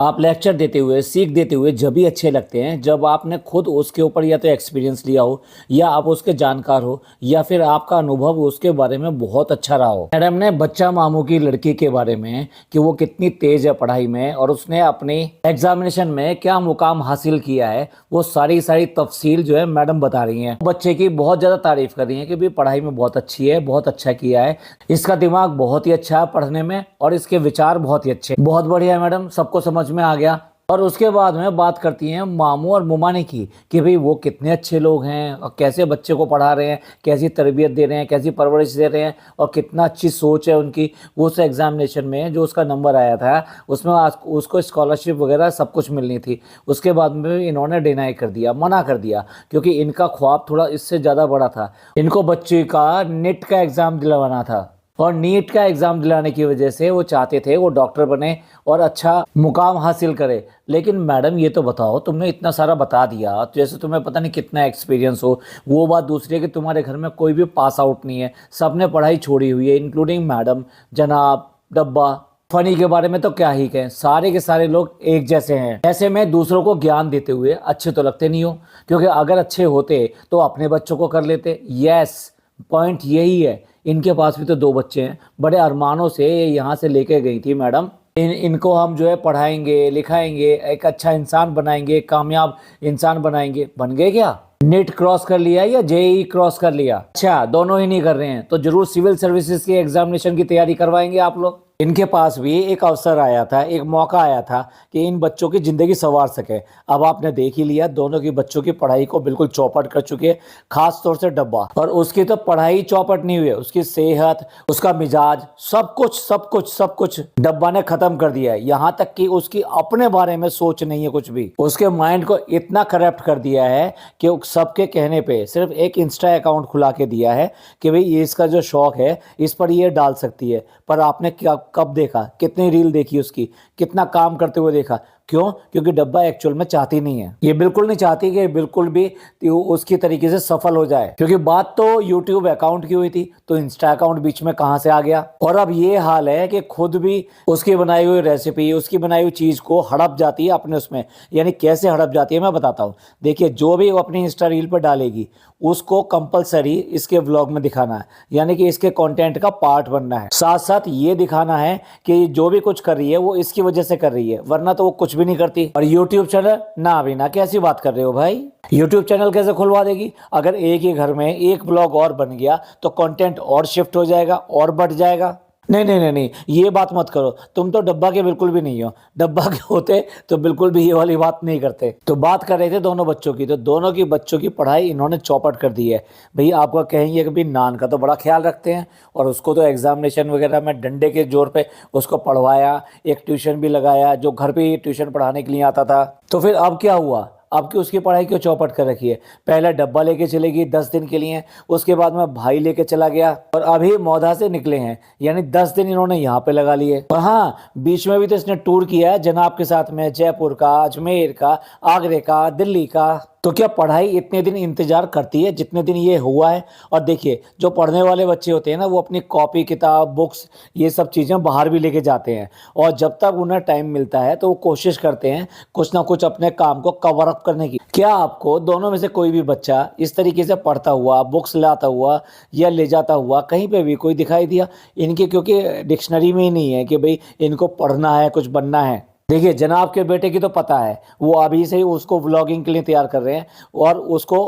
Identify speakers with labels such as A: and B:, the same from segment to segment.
A: आप लेक्चर देते हुए, सीख देते हुए जब भी अच्छे लगते हैं जब आपने खुद उसके ऊपर या तो एक्सपीरियंस लिया हो, या आप उसके जानकार हो, या फिर आपका अनुभव उसके बारे में बहुत अच्छा रहा हो। मैडम ने बच्चा मामू की लड़की के बारे में कि वो कितनी तेज है पढ़ाई में और उसने अपनी एग्जामिनेशन में क्या मुकाम हासिल किया है, वो सारी सारी तफसील जो है मैडम बता रही हैं। बच्चे की बहुत ज़्यादा तारीफ कर रही हैं कि भाई पढ़ाई में बहुत अच्छी है, बहुत अच्छा किया है, इसका दिमाग बहुत ही अच्छा है पढ़ने में और इसके विचार बहुत ही अच्छे। बहुत बढ़िया है मैडम, सबको समझ में आ गया। और उसके बाद में बात करती हैं मामू और मुमाने की कि भाई वो कितने अच्छे लोग हैं और कैसे बच्चे को पढ़ा रहे हैं, कैसी तरबियत दे रहे हैं, कैसी परवरिश दे रहे हैं और कितना अच्छी सोच है उनकी। वो उस एग्जामिनेशन में जो उसका नंबर आया था उसमें उसको स्कॉलरशिप वगैरह सब कुछ मिलनी थी। उसके बाद में इन्होंने डिनाई कर दिया, मना कर दिया, क्योंकि इनका ख्वाब थोड़ा इससे ज़्यादा बड़ा था। इनको बच्चे का नेट का एग्ज़ाम दिलवाना था और नीट का एग्ज़ाम दिलाने की वजह से वो चाहते थे वो डॉक्टर बने और अच्छा मुकाम हासिल करे। लेकिन मैडम ये तो बताओ, तुमने इतना सारा बता दिया तो जैसे तुम्हें पता नहीं कितना एक्सपीरियंस हो। वो बात दूसरी है कि तुम्हारे घर में कोई भी पास आउट नहीं है, सबने पढ़ाई छोड़ी हुई है, इंक्लूडिंग मैडम, जनाब, डब्बा। फनी के बारे में तो क्या ही कहें, सारे के सारे लोग एक जैसे हैं। ऐसे में दूसरों को ज्ञान देते हुए अच्छे तो लगते नहीं हो, क्योंकि अगर अच्छे होते तो अपने बच्चों को कर लेते। यस, पॉइंट यही है। इनके पास भी तो दो बच्चे हैं, बड़े अरमानों से ये यहाँ से लेके गई थी मैडम। इनको हम जो है पढ़ाएंगे, लिखाएंगे, एक अच्छा इंसान बनाएंगे, कामयाब इंसान बनाएंगे। बन गए क्या? नेट क्रॉस कर लिया या जेई क्रॉस कर लिया? अच्छा, दोनों ही नहीं कर रहे हैं तो जरूर सिविल सर्विसेज की एग्जामिनेशन की तैयारी करवाएंगे आप लोग। इनके पास भी एक अवसर आया था, एक मौका आया था कि इन बच्चों की ज़िंदगी संवार सके। अब आपने देख ही लिया, दोनों की बच्चों की पढ़ाई को बिल्कुल चौपट कर चुके हैं, खास तौर से डब्बा। और उसकी तो पढ़ाई चौपट नहीं हुई है, उसकी सेहत, उसका मिजाज, सब कुछ सब कुछ सब कुछ डब्बा ने ख़त्म कर दिया है। यहाँ तक कि उसकी अपने बारे में सोच नहीं है कुछ भी। उसके माइंड को इतना करप्ट कर दिया है कि सबके कहने पर सिर्फ एक इंस्टा अकाउंट खुला के दिया है कि भाई ये इसका जो शौक है इस पर ये डाल सकती है। पर आपने क्या कब देखा, कितनी रील देखी उसकी, कितना काम करते हुए देखा? क्यों? क्योंकि डब्बा एक्चुअल में चाहती नहीं है, ये बिल्कुल नहीं चाहती कि बिल्कुल भी उसकी तरीके से सफल हो जाए। क्योंकि बात तो यूट्यूब अकाउंट की हुई थी तो इंस्टा अकाउंट बीच में कहां से आ गया। और अब ये हाल है कि खुद भी उसकी बनाई हुई रेसिपी, उसकी बनाई हुई चीज को हड़प जाती है अपने उसमें। यानी कैसे हड़प जाती है मैं बताता हूँ। देखिए, जो भी वो अपनी इंस्टा रील पर डालेगी उसको कंपलसरी इसके व्लॉग में दिखाना है, यानी कि इसके कंटेंट का पार्ट बनना है। साथ साथ ये दिखाना है कि जो भी कुछ कर रही है वो इसकी वजह से कर रही है, वरना तो वो कुछ भी नहीं करती। और यूट्यूब चैनल ना, अभी ना, कैसी बात कर रहे हो भाई? यूट्यूब चैनल कैसे खुलवा देगी? अगर एक ही घर में एक ब्लॉग और बन गया तो कंटेंट और शिफ्ट हो जाएगा और बढ़ जाएगा। नहीं नहीं नहीं नहीं, ये बात मत करो। तुम तो डब्बा के बिल्कुल भी नहीं हो, डब्बा के होते तो बिल्कुल भी ये वाली बात नहीं करते। तो बात कर रहे थे दोनों बच्चों की, तो दोनों की बच्चों की पढ़ाई इन्होंने चौपट कर दी है। भाई आपका कहेंगे कि भाई नान का तो बड़ा ख्याल रखते हैं और उसको तो एग्जामिनेशन वगैरह में डंडे के जोर पे उसको पढ़वाया, एक ट्यूशन भी लगाया जो घर पे ट्यूशन पढ़ाने के लिए आता था। तो फिर अब क्या हुआ? अब की उसकी पढ़ाई क्यों चौपट कर रखी है? पहले डब्बा लेके चलेगी 10 दिन के लिए, उसके बाद में भाई लेके चला गया और अभी मौधा से निकले हैं, यानी 10 दिन इन्होंने यहाँ पे लगा लिए। और हाँ, बीच में भी तो इसने टूर किया है जनाब के साथ में, जयपुर का, अजमेर का, आगरे का, दिल्ली का। तो क्या पढ़ाई इतने दिन इंतजार करती है जितने दिन ये हुआ है? और देखिए, जो पढ़ने वाले बच्चे होते हैं ना, वो अपनी कॉपी किताब, बुक्स, ये सब चीज़ें बाहर भी लेके जाते हैं और जब तक उन्हें टाइम मिलता है तो वो कोशिश करते हैं कुछ ना कुछ अपने काम को कवर अप करने की। क्या आपको दोनों में से कोई भी बच्चा इस तरीके से पढ़ता हुआ, बुक्स लाता हुआ या ले जाता हुआ कहीं पे भी कोई दिखाई दिया? इनके क्योंकि डिक्शनरी में ही नहीं है कि भाई इनको पढ़ना है, कुछ बनना है। देखिए, जनाब के बेटे की तो पता है, वो अभी से ही उसको व्लॉगिंग के लिए तैयार कर रहे हैं और उसको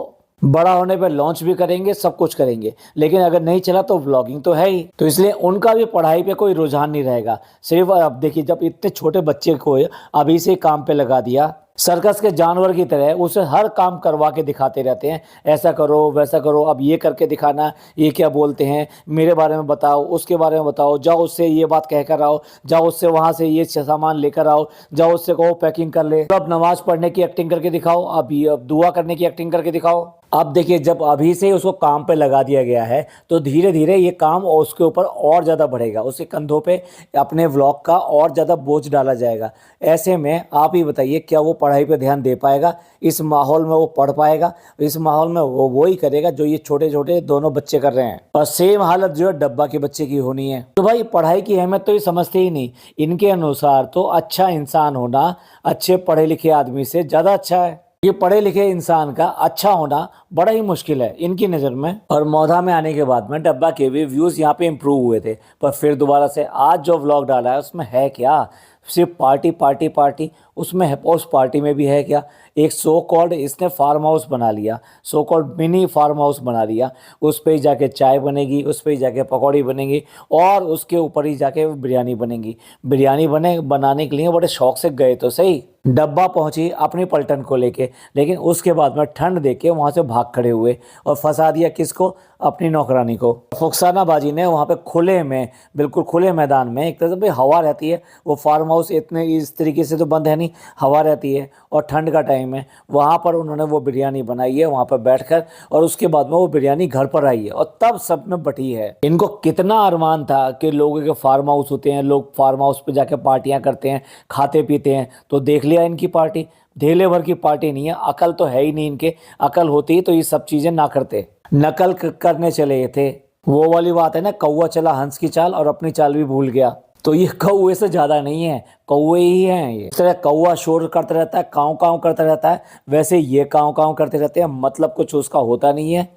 A: बड़ा होने पर लॉन्च भी करेंगे, सब कुछ करेंगे। लेकिन अगर नहीं चला तो व्लॉगिंग तो है ही, तो इसलिए उनका भी पढ़ाई पे कोई रुझान नहीं रहेगा। सिर्फ अब देखिए, जब इतने छोटे बच्चे को अभी से काम पे लगा दिया, सर्कस के जानवर की तरह उसे हर काम करवा के दिखाते रहते हैं, ऐसा करो वैसा करो, अब ये करके दिखाना, ये क्या बोलते हैं, मेरे बारे में बताओ, उसके बारे में बताओ, जाओ उससे ये बात कह कर आओ, जाओ उससे वहाँ से ये सामान लेकर आओ, जाओ उससे कहो पैकिंग कर ले। अब नमाज पढ़ने की एक्टिंग करके दिखाओ, अब दुआ करने की एक्टिंग करके दिखाओ। अब देखिए, जब अभी से ही उसको काम पे लगा दिया गया है तो धीरे धीरे ये काम और उसके ऊपर और ज़्यादा बढ़ेगा, उसके कंधों पे अपने व्लॉग का और ज़्यादा बोझ डाला जाएगा। ऐसे में आप ही बताइए, क्या वो पढ़ाई पे ध्यान दे पाएगा? इस माहौल में वो पढ़ पाएगा? इस माहौल में वो ही करेगा जो ये छोटे छोटे दोनों बच्चे कर रहे हैं। और सेम हालत जो है डब्बा के बच्चे की होनी है। तो भाई, पढ़ाई की अहमियत तो ये समझते ही नहीं। इनके अनुसार तो अच्छा इंसान होना अच्छे पढ़े लिखे आदमी से ज़्यादा अच्छा है। ये पढ़े लिखे इंसान का अच्छा होना बड़ा ही मुश्किल है इनकी नज़र में। और मौधा में आने के बाद में डब्बा के भी व्यूज़ यहाँ पे इम्प्रूव हुए थे, पर फिर दोबारा से आज जो व्लॉग डाला है उसमें है क्या? सिर्फ पार्टी पार्टी पार्टी। उसमें है, उस पार्टी में भी है क्या? एक सो कॉल्ड इसने फार्म हाउस बना लिया, so called mini farm house बना लिया। उस पे ही जाके चाय बनेगी, उस पे ही जाके पकौड़ी बनेगी और उसके ऊपर ही जाके बिरयानी बनेगी। बिरयानी बनाने के लिए बड़े शौक से गए तो सही। डब्बा पहुंची अपनी पलटन को लेके, लेकिन उसके बाद में ठंड देख के वहां से भाग खड़े हुए और फंसा दिया किसको? अपनी नौकरानी को। फुकसानाबाजी ने वहां पे खुले में, बिल्कुल खुले मैदान में, एक तरह से हवा रहती है, वो फार्म हाउस इतने इस तरीके से तो बंद है नहीं, हवा रहती है और ठंड का टाइम है। वहाँ पर उन्होंने वो बिरयानी बनाई है वहाँ पर बैठकर, और उसके बाद में वो बिरयानी घर पर आई है और तब सब में बटी है। इनको कितना अरमान था कि लोगों के फार्म हाउस होते हैं, लोग फार्म हाउस पे जाके पार्टियां करते हैं, खाते पीते हैं, तो देख लिया इनकी पार्टी। ढेले भर की पार्टी नहीं है। अकल तो है ही नहीं इनके। अकल होती तो ये सब चीजें ना करते। नकल करने चले थे। वो वाली बात है ना, कौवा चला हंस की चाल और अपनी चाल भी भूल गया। तो ये कौवे से ज़्यादा नहीं है, कौवे ही हैं ये। इस तरह कौवा शोर करता रहता है, काँव काँव करता रहता है, वैसे ये काँव काँव करते रहते हैं, मतलब कुछ उसका होता नहीं है।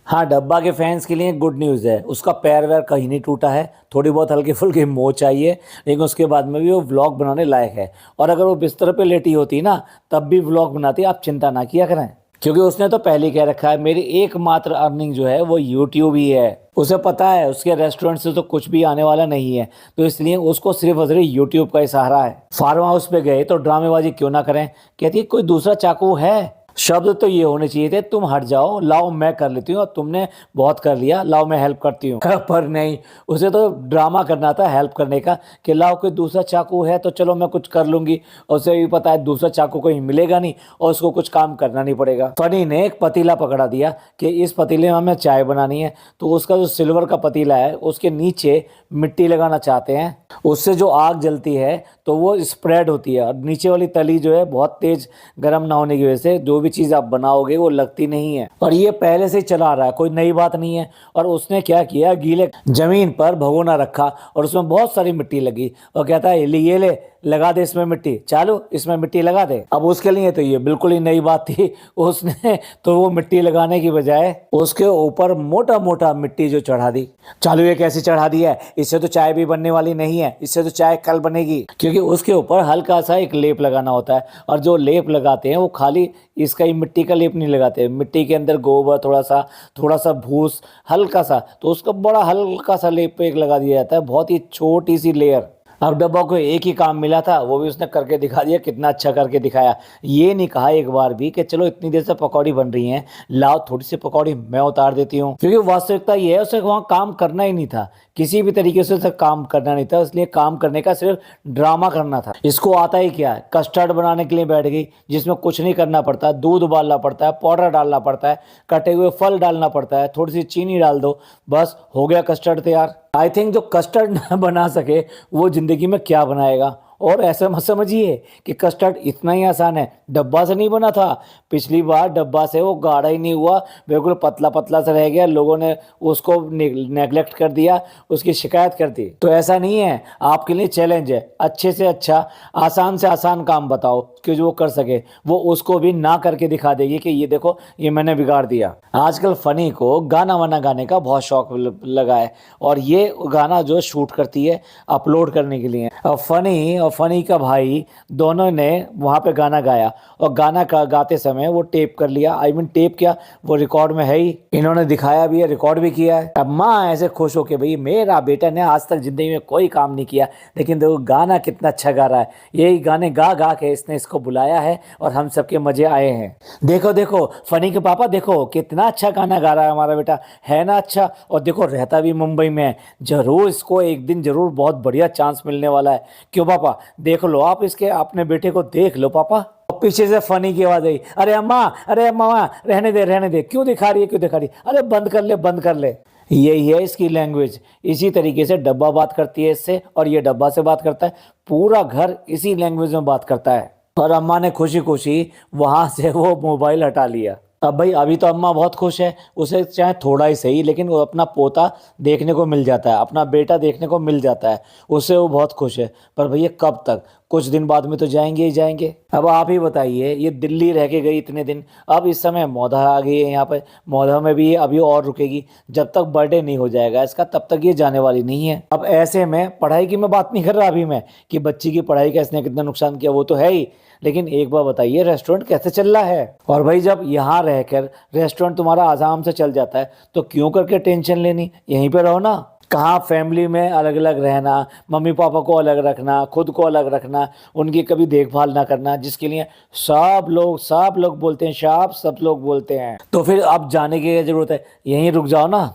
A: हाँ, डब्बा के फैंस के लिए गुड न्यूज़ है, उसका पैर वैर कहीं नहीं टूटा है। थोड़ी बहुत हल्की फुल्की मोच आई है, लेकिन उसके बाद में भी वो व्लॉग बनाने लायक है। और अगर वो बिस्तर पे लेटी होती ना तब भी व्लॉग बनाती, आप चिंता ना किया करें, क्योंकि उसने तो पहले ही कह रखा है मेरी एकमात्र अर्निंग जो है वो यूट्यूब ही है। उसे पता है उसके रेस्टोरेंट से तो कुछ भी आने वाला नहीं है, तो इसलिए उसको सिर्फ और सिर्फ यूट्यूब का ही सहारा है। फार्म हाउस पे गए तो ड्रामेबाजी क्यों ना करें? कहती है कोई दूसरा चाकू है? शब्द तो ये होने चाहिए थे, तुम हट जाओ, लाओ मैं कर लेती हूँ, और तुमने बहुत कर लिया, लाओ मैं हेल्प करती हूँ। पर नहीं, उसे तो ड्रामा करना था हेल्प करने का, कि लाओ कोई दूसरा चाकू है तो चलो मैं कुछ कर लूंगी। और उसे भी पता है दूसरा चाकू कहीं मिलेगा नहीं और उसको कुछ काम करना नहीं पड़ेगा। फनी ने एक पतीला पकड़ा दिया कि इस पतीले में हमें चाय बनानी है, तो उसका जो सिल्वर का पतीला है उसके नीचे मिट्टी लगाना चाहते हैं। उससे जो आग जलती है तो वो स्प्रेड होती है, और नीचे वाली तली जो है बहुत तेज गर्म ना होने की वजह से जो भी चीज़ आप बनाओगे वो लगती नहीं है। और ये पहले से चला रहा है, कोई नई बात नहीं है। और उसने क्या किया, गीले जमीन पर भगोना रखा और उसमें बहुत सारी मिट्टी लगी और कहता है ये ले लगा दे इसमें मिट्टी, चालू इसमें मिट्टी लगा दे। अब उसके लिए तो ये बिल्कुल ही नई बात थी। उसने तो वो मिट्टी लगाने की बजाय उसके ऊपर मोटा मोटा मिट्टी जो चढ़ा दी। चालू ये कैसे चढ़ा दिया है? इससे तो चाय भी बनने वाली नहीं है, इससे तो चाय कल बनेगी, क्योंकि उसके ऊपर हल्का सा एक लेप लगाना होता है। और जो लेप लगाते हैं वो खाली इसका ही मिट्टी का लेप नहीं लगाते, मिट्टी के अंदर गोबर थोड़ा सा भूस हल्का सा, तो उसका बड़ा हल्का सा लेप एक लगा दिया जाता है, बहुत ही छोटी सी लेयर। अब डब्बा को एक ही काम मिला था, वो भी उसने करके दिखा दिया, कितना अच्छा करके दिखाया। ये नहीं कहा एक बार भी कि चलो इतनी देर से पकौड़ी बन रही हैं, लाओ थोड़ी सी पकौड़ी मैं उतार देती हूँ, क्योंकि वास्तविकता ये है उसे वहाँ काम करना ही नहीं था, किसी भी तरीके से उसे काम करना नहीं था, इसलिए काम करने का सिर्फ ड्रामा करना था। इसको आता ही क्या है, कस्टर्ड बनाने के लिए बैठ गई, जिसमें कुछ नहीं करना पड़ता, दूध उबालना पड़ता है, पाउडर डालना पड़ता है, कटे हुए फल डालना पड़ता है, थोड़ी सी चीनी डाल दो, बस हो गया कस्टर्ड तैयार। आई थिंक जो कस्टर्ड ना बना सके वो जिंदगी में क्या बनाएगा। और ऐसा मत समझिए कि कस्टर्ड इतना ही आसान है, डब्बा से नहीं बना था। पिछली बार डब्बा से वो गाढ़ा ही नहीं हुआ, बिल्कुल पतला पतला सा रह गया, लोगों ने उसको नेगलेक्ट कर दिया, उसकी शिकायत कर दी। तो ऐसा नहीं है, आपके लिए चैलेंज है, अच्छे से अच्छा आसान से आसान काम बताओ कि जो वो कर सके, वो उसको भी ना करके दिखा देगी कि ये देखो ये मैंने बिगाड़ दिया। आजकल फनी को गाना वाना गाने का बहुत शौक लगा है, और ये गाना जो शूट करती है अपलोड करने के लिए। और फनी का भाई दोनों ने वहाँ पे गाना गाया, और गाना का गाते समय वो टेप कर लिया, आई मीन टेप क्या, वो रिकॉर्ड में है ही, इन्होंने दिखाया भी है, रिकॉर्ड भी किया है। अब माँ ऐसे खुश हो के, भाई मेरा बेटा ने आज तक जिंदगी में कोई काम नहीं किया, लेकिन देखो गाना कितना अच्छा गा रहा है, यही गाने गा गा के इसने इसको बुलाया है और हम सबके मजे आए हैं। देखो देखो फनी के पापा, देखो कितना अच्छा गाना गा रहा है हमारा बेटा, है ना अच्छा। और देखो रहता भी मुंबई में है, जरूर इसको एक दिन जरूर बहुत बढ़िया चांस मिलने वाला है। क्यों पापा, देख लो आप इसके अपने बेटे को देख लो पापा। पीछे से फनी की आवाज आई, अरे अम्मा, अरे मामा, रहने दे, क्यों दिखा रही है, क्यों दिखा रही है, अरे बंद कर ले, बंद कर ले। यही है इसकी लैंग्वेज। इसी तरीके से डब्बा बात करती है इससे, और ये डब्बा से बात करता है। पूरा घर इसी लैंग्वेज में बात करता है। और अम्मा ने खुशी खुशी वहां से वो मोबाइल हटा लिया। अब भाई अभी तो अम्मा बहुत खुश है, उसे चाहे थोड़ा ही सही लेकिन वो अपना पोता देखने को मिल जाता है, अपना बेटा देखने को मिल जाता है, उससे वो बहुत खुश है। पर भैया कब तक, कुछ दिन बाद में तो जाएंगे ही जाएंगे। अब आप ही बताइए, ये दिल्ली रह के गई इतने दिन, अब इस समय मौधा आ गई है यहाँ पे, मौधा में भी ये अभी और रुकेगी। जब तक बर्थडे नहीं हो जाएगा इसका तब तक ये जाने वाली नहीं है। अब ऐसे में पढ़ाई की मैं बात नहीं कर रहा अभी मैं, कि बच्ची की पढ़ाई का इसने कितना नुकसान किया, वो तो है ही, लेकिन एक बार बताइए रेस्टोरेंट कैसे चल रहा है। और भाई जब यहाँ रहकर रेस्टोरेंट तुम्हारा आराम से चल जाता है तो क्यों करके टेंशन लेनी, यहीं पे रहो ना। कहाँ फैमिली में अलग अलग रहना, मम्मी पापा को अलग रखना, खुद को अलग रखना, उनकी कभी देखभाल ना करना, जिसके लिए सब लोग बोलते हैं, सब लोग बोलते हैं। तो फिर अब जाने की क्या जरूरत है, यहीं रुक जाओ ना।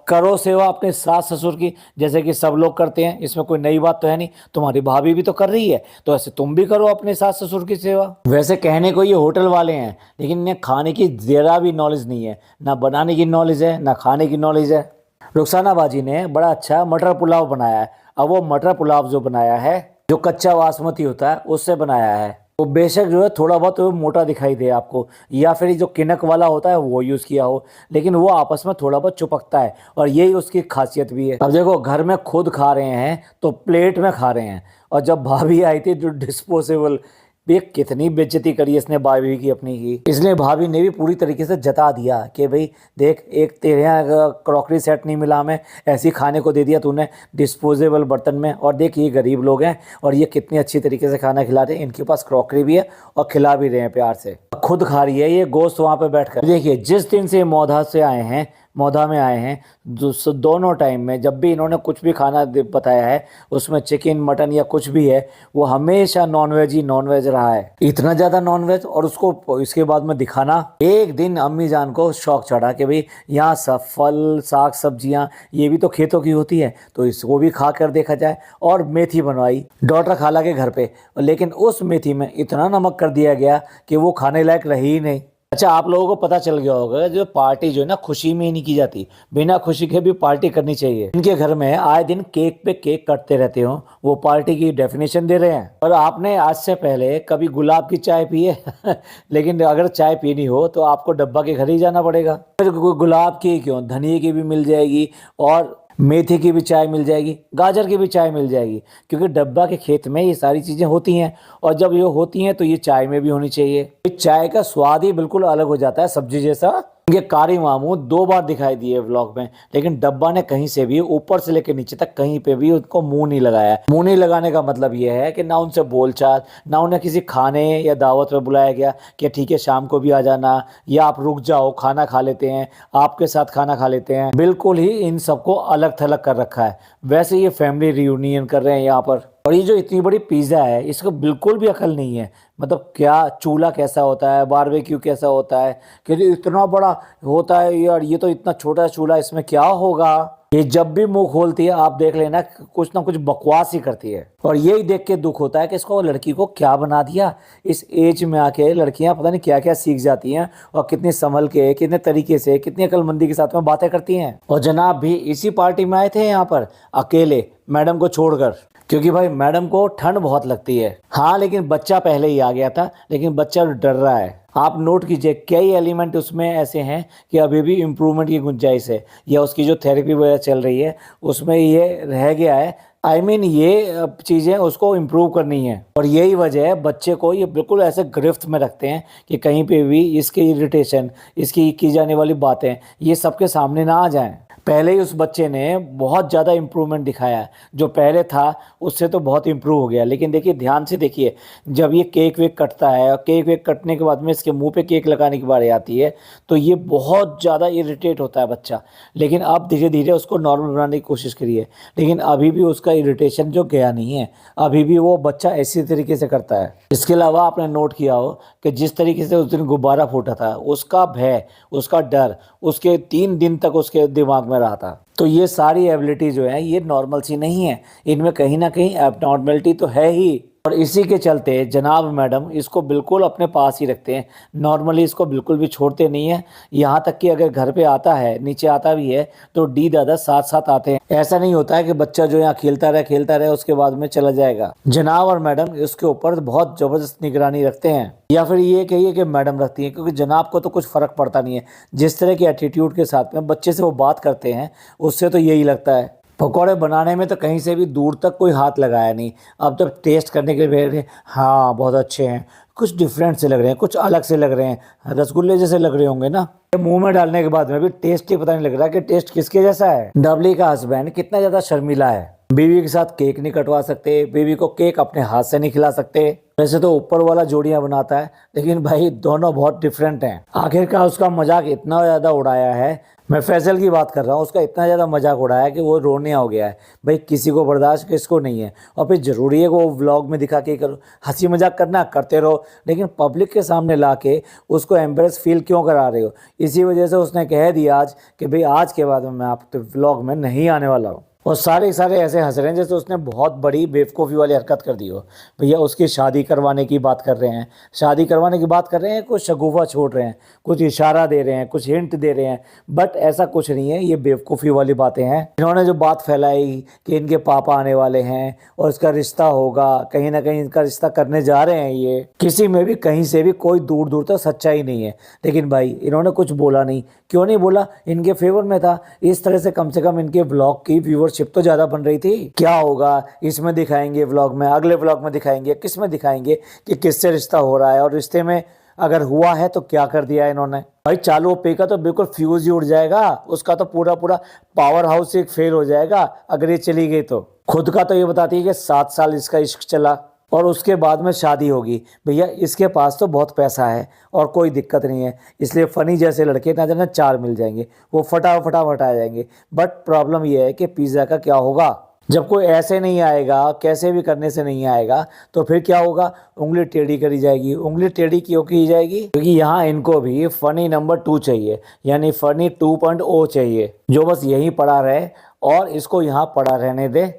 A: करो सेवा अपने सास ससुर की, जैसे कि सब लोग करते हैं, इसमें कोई नई बात तो है नहीं। तुम्हारी भाभी भी तो कर रही है, तो ऐसे तुम भी करो अपने सास ससुर की सेवा। वैसे कहने को ये होटल वाले हैं, लेकिन इन्हें खाने की जरा भी नॉलेज नहीं है, ना बनाने की नॉलेज है ना खाने की नॉलेज है। रुखसाना बाजी ने बड़ा अच्छा मटर पुलाव बनाया है। अब वो मटर पुलाव जो बनाया है, जो कच्चा बासमती होता है उससे बनाया है। वो बेशक जो है थोड़ा बहुत मोटा दिखाई दे आपको, या फिर जो किनक वाला होता है वो यूज़ किया हो, लेकिन वो आपस में थोड़ा बहुत चिपकता है, और यही उसकी खासियत भी है। अब देखो घर में खुद खा रहे हैं तो प्लेट में खा रहे हैं, और जब भाभी आई थी जो डिस्पोजेबल, ये कितनी बेइज्जती करी इसने भाभी की अपनी की। इसलिए भाभी ने भी पूरी तरीके से जता दिया कि भाई देख, एक तेरे यहाँ क्रॉकरी सेट नहीं मिला, हमें ऐसी खाने को दे दिया तूने डिस्पोजेबल बर्तन में, और देख ये गरीब लोग हैं और ये कितनी अच्छी तरीके से खाना खिला रहे हैं, इनके पास क्रॉकरी भी है और खिला भी रहे हैं प्यार से। खुद खा रही है ये गोश्त वहाँ पे बैठकर। देखिए जिस दिन से मौधा में आए हैं, दोनों टाइम में जब भी इन्होंने कुछ भी खाना बताया है, उसमें चिकन मटन या कुछ भी है, वो हमेशा नॉनवेज रहा है। इतना ज़्यादा नॉनवेज, और उसको इसके बाद में दिखाना। एक दिन अम्मी जान को शौक चढ़ा कि भाई यहाँ सब फल साग सब्जियाँ ये भी तो खेतों की होती है, तो इसको भी खा कर देखा जाए। और मेथी बनवाई डॉक्टर खाला के घर पे, लेकिन उस मेथी में इतना नमक कर दिया गया कि वो खाने लायक रही ही नहीं। अच्छा, आप लोगों को पता चल गया होगा, जो पार्टी जो है ना खुशी में ही नहीं की जाती, बिना खुशी के भी पार्टी करनी चाहिए। इनके घर में आए दिन केक पे केक कटते रहते हो, वो पार्टी की डेफिनेशन दे रहे हैं। और आपने आज से पहले कभी गुलाब की चाय पी है लेकिन अगर चाय पीनी हो तो आपको डब्बा के घर ही जाना पड़ेगा। फिर गुलाब की क्यों, धनिये की भी मिल जाएगी, और मेथी की भी चाय मिल जाएगी, गाजर की भी चाय मिल जाएगी, क्योंकि डब्बा के खेत में ये सारी चीज़ें होती हैं। और जब ये होती हैं तो ये चाय में भी होनी चाहिए। इस चाय का स्वाद ही बिल्कुल अलग हो जाता है, सब्जी जैसा। इनके कारी मामू 2 बार दिखाई दिए व्लॉग में, लेकिन डब्बा ने कहीं से भी ऊपर से लेकर नीचे तक कहीं पे भी उनको मुंह नहीं लगाया। मुंह नहीं लगाने का मतलब ये है कि ना उनसे बोलचाल, ना उन्हें किसी खाने या दावत में बुलाया गया कि ठीक है शाम को भी आ जाना, या आप रुक जाओ खाना खा लेते हैं, आपके साथ खाना खा लेते हैं। बिल्कुल ही इन सबको अलग थलग कर रखा है। वैसे ये फैमिली रियूनियन कर रहे हैं यहाँ पर। और ये जो इतनी बड़ी पिज़्ज़ा है, इसको बिल्कुल भी अकल नहीं है। मतलब क्या चूल्हा कैसा होता है, बारबेक्यू कैसा होता है, कि इतना बड़ा होता है यार, ये तो इतना छोटा चूल्हा, इसमें क्या होगा। ये जब भी मुंह खोलती है आप देख लेना कुछ ना कुछ बकवास ही करती है। और यही देख के दुख होता है कि इसको लड़की को क्या बना दिया। इस एज में आके लड़कियां पता नहीं क्या क्या सीख जाती हैं, और कितनी संभल के, कितने तरीके से, कितनी अक्लमंदी के साथ में बातें करती हैं। और जनाब भी इसी पार्टी में आए थे यहाँ पर अकेले, मैडम को छोड़कर, क्योंकि भाई मैडम को ठंड बहुत लगती है। हाँ, लेकिन बच्चा पहले ही आ गया था, लेकिन बच्चा डर रहा है। आप नोट कीजिए कई एलिमेंट उसमें ऐसे हैं कि अभी भी इम्प्रूवमेंट की गुंजाइश है, या उसकी जो थेरेपी वगैरह चल रही है उसमें ये रह गया है। ये चीज़ें उसको इम्प्रूव करनी है। और यही वजह है बच्चे को ये बिल्कुल ऐसे गिरफ्त में रखते हैं कि कहीं पे भी इसके इरिटेशन, इसकी की जाने वाली बातें ये सबके सामने ना आ जाएं। पहले ही उस बच्चे ने बहुत ज़्यादा इम्प्रूवमेंट दिखाया है, जो पहले था उससे तो बहुत इम्प्रूव हो गया। लेकिन देखिए ध्यान से देखिए, जब ये केक वेक कटता है, और केक वेक कटने के बाद में इसके मुंह पे केक लगाने की बारी आती है, तो ये बहुत ज़्यादा इरिटेट होता है बच्चा। लेकिन अब धीरे धीरे उसको नॉर्मल बनाने की कोशिश करिए, लेकिन अभी भी उसका इरिटेशन जो गया नहीं है, अभी भी वो बच्चा ऐसी तरीके से करता है। इसके अलावा आपने नोट किया हो कि जिस तरीके से उस दिन गुब्बारा फूटा था, उसका भय, उसका डर उसके 3 दिन तक उसके दिमाग में रहा था। तो ये सारी एबिलिटी जो है ये नॉर्मल सी नहीं है, इनमें कहीं ना कहीं एबनॉर्मलिटी तो है ही। और इसी के चलते जनाब मैडम इसको बिल्कुल अपने पास ही रखते हैं। नॉर्मली इसको बिल्कुल भी छोड़ते नहीं है। यहाँ तक कि अगर घर पे आता है, नीचे आता भी है, तो डी दादा साथ साथ आते हैं। ऐसा नहीं होता है कि बच्चा जो यहाँ खेलता रहे उसके बाद में चला जाएगा। जनाब और मैडम इसके ऊपर बहुत जबरदस्त निगरानी रखते हैं, या फिर ये कहिए कि मैडम रखती है, क्योंकि जनाब को तो कुछ फर्क पड़ता नहीं है। जिस तरह के एटीट्यूड के साथ में बच्चे से वो बात करते हैं, उससे तो यही लगता है। पकौड़े बनाने में तो कहीं से भी दूर तक कोई हाथ लगाया नहीं। अब तो टेस्ट करने के लिए भेज रहे हैं, हाँ बहुत अच्छे हैं, कुछ डिफरेंट से लग रहे हैं, कुछ अलग से लग रहे हैं, रसगुल्ले जैसे लग रहे होंगे ना। मुंह में डालने के बाद में भी टेस्ट ही पता नहीं लग रहा कि टेस्ट किसके जैसा है। डबली का हस्बैंड कितना ज्यादा शर्मीला है। बीवी के साथ केक नहीं कटवा सकते, बीवी को केक अपने हाथ से नहीं खिला सकते। वैसे तो ऊपर वाला जोड़ियां बनाता है, लेकिन भाई दोनों बहुत डिफरेंट हैं। आखिरकार उसका मजाक इतना ज्यादा उड़ाया है, मैं फैसल की बात कर रहा हूँ, उसका इतना ज़्यादा मजाक उड़ाया कि वो रोने हो गया है। भाई किसी को बर्दाश्त किसको नहीं है। और फिर ज़रूरी है कि वो व्लॉग में दिखा के करो, हंसी मजाक करना करते रहो, लेकिन पब्लिक के सामने ला के उसको एम्बेरस फील क्यों करा रहे हो। इसी वजह से उसने कह दिया आज कि भाई आज के बाद मैं आपके व्लॉग में नहीं आने वाला हूँ। और सारे सारे ऐसे हंस रहे हैं जैसे उसने बहुत बड़ी बेवकूफ़ी वाली हरकत कर दी हो। भैया उसकी शादी करवाने की बात कर रहे हैं, शादी करवाने की बात कर रहे हैं, कुछ शगुफा छोड़ रहे हैं, कुछ इशारा दे रहे हैं, कुछ हिंट दे रहे हैं, बट ऐसा कुछ नहीं है। ये बेवकूफ़ी वाली बातें हैं। इन्होंने जो बात फैलाई कि इनके पापा आने वाले हैं और इसका रिश्ता होगा, कहीं ना कहीं इनका रिश्ता करने जा रहे हैं, ये किसी में भी कहीं से भी कोई दूर दूर तक सच्चाई नहीं है। लेकिन भाई इन्होंने कुछ बोला नहीं। क्यों नहीं बोला? इनके फेवर में था। इस तरह से कम इनके व्लॉग की व्यूअरशिप तो ज्यादा बन रही थी। क्या होगा इसमें दिखाएंगे व्लॉग में, अगले व्लॉग में दिखाएंगे, किस में दिखाएंगे कि किससे रिश्ता हो रहा है, और रिश्ते में अगर हुआ है तो क्या कर दिया इन्होंने। भाई चालू ओपी का तो बिल्कुल फ्यूज ही उड़ जाएगा, उसका तो पूरा पूरा पावर हाउस एक फेल हो जाएगा अगर ये चली गई तो। खुद का तो ये बताती है कि 7 साल इसका इश्क चला और उसके बाद में शादी होगी। भैया इसके पास तो बहुत पैसा है और कोई दिक्कत नहीं है, इसलिए फनी जैसे लड़के ना जाना 4 मिल जाएंगे, वो फटाफट आ जाएंगे। बट प्रॉब्लम यह है कि पिज़्ज़ा का क्या होगा जब कोई ऐसे नहीं आएगा, कैसे भी करने से नहीं आएगा, तो फिर क्या होगा? उंगली टेढ़ी करी जाएगी। उंगली टेढ़ी क्यों की जाएगी? क्योंकि यहाँ इनको भी फनी नंबर 2 चाहिए, यानी फनी 2.0 चाहिए, जो बस यहीं पड़ा रहे और इसको यहाँ पड़ा रहने दे,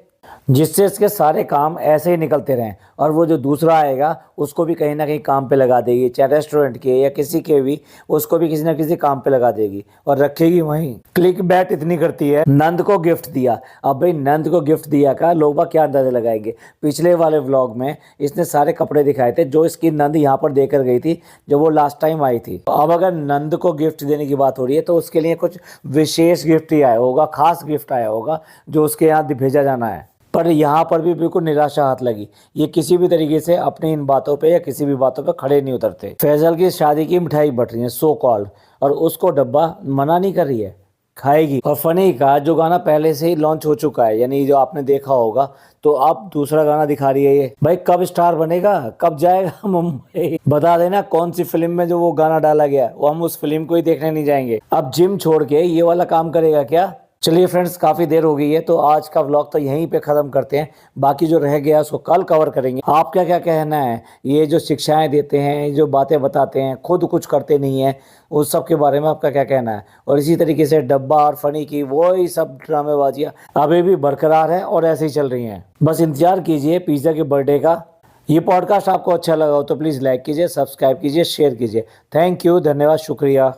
A: जिससे इसके सारे काम ऐसे ही निकलते रहें। और वो जो दूसरा आएगा उसको भी कहीं ना कहीं काम पे लगा देगी, चाहे रेस्टोरेंट के या किसी के भी, उसको भी किसी ना किसी काम पे लगा देगी और रखेगी वहीं। क्लिक बैट इतनी करती है। नंद को गिफ्ट दिया। अब भाई नंद को गिफ्ट दिया का लोग बाग क्या अंदाजा लगाएंगे? पिछले वाले व्लॉग में इसने सारे कपड़े दिखाए थे जो इसकी नंद यहाँ पर देकर गई थी जब वो लास्ट टाइम आई थी। अब अगर नंद को गिफ्ट देने की बात हो रही है तो उसके लिए कुछ विशेष गिफ्ट ही आया होगा, खास गिफ्ट आया होगा जो उसके यहाँ भेजा जाना है। पर यहाँ पर भी बिल्कुल निराशा हाथ लगी। ये किसी भी तरीके से अपनी इन बातों पे या किसी भी बातों पे खड़े नहीं उतरते। फैजल की शादी की मिठाई बट रही है सो कॉल्ड, और उसको डब्बा मना नहीं कर रही है, खाएगी। और फनी का जो गाना पहले से ही लॉन्च हो चुका है, यानी जो आपने देखा होगा, तो अब दूसरा गाना दिखा रही है ये। भाई कब स्टार बनेगा, कब जाएगा मुंबई? बता देना कौन सी फिल्म में जो वो गाना डाला गया, वो हम उस फिल्म को ही देखने नहीं जाएंगे। अब जिम छोड़ के ये वाला काम करेगा क्या? चलिए फ्रेंड्स, काफ़ी देर हो गई है तो आज का व्लॉग तो यहीं पे ख़त्म करते हैं। बाकी जो रह गया उसको कल कवर करेंगे। आप क्या क्या कहना है? ये जो शिक्षाएं देते हैं, जो बातें बताते हैं, खुद कुछ करते नहीं है, उस सब के बारे में आपका क्या कहना है? और इसी तरीके से डब्बा और फनी की वही सब ड्रामेबाजियाँ अभी भी बरकरार है और ऐसे ही चल रही हैं। बस इंतजार कीजिए पिज़्ज़ा के बर्थडे का। ये पॉडकास्ट आपको अच्छा लगा हो तो प्लीज़ लाइक कीजिए, सब्सक्राइब कीजिए, शेयर कीजिए। थैंक यू, धन्यवाद, शुक्रिया।